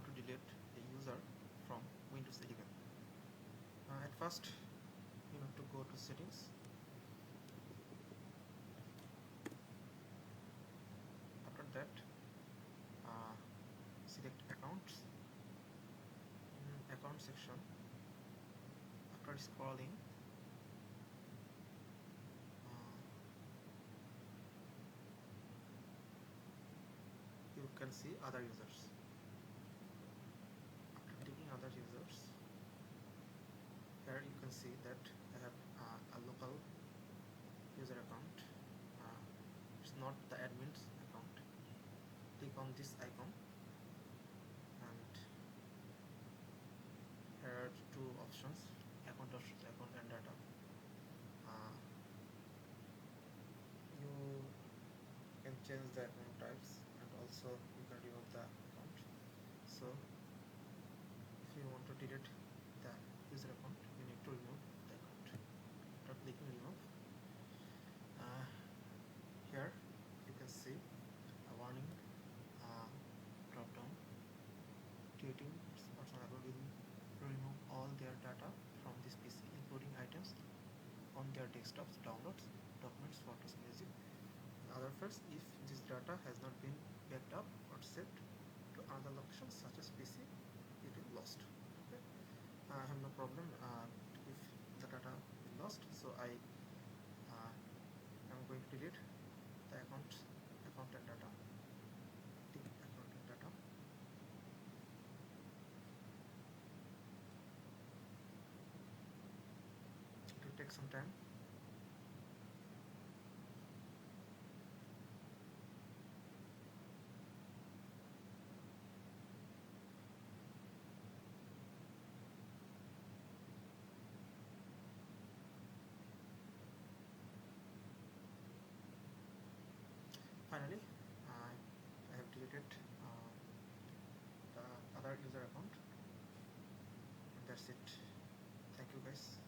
to delete a user from Windows 11. At first you need to go to settings. After that select accounts. In account section, after scrolling you can see other users. After clicking other users, here you can see that I have a local user account. It's not the admin's account. Click on this icon and here are two options, account and data. You can change the account types and also you can remove the account. So if you want to delete the user account, you need to remove the account. After clicking remove, here you can see a warning drop down. Creating personal account will remove all their data from this PC, including items on their desktops, downloads, documents, photos, music, other files. If this data has not been backed up or saved to another location such as PC, it will lost. Okay, I have no problem if the data is lost, so I am going to delete the account and data. Tick account and data. It will take some time. Finally, I have deleted the other user account, and that's it. Thank you guys.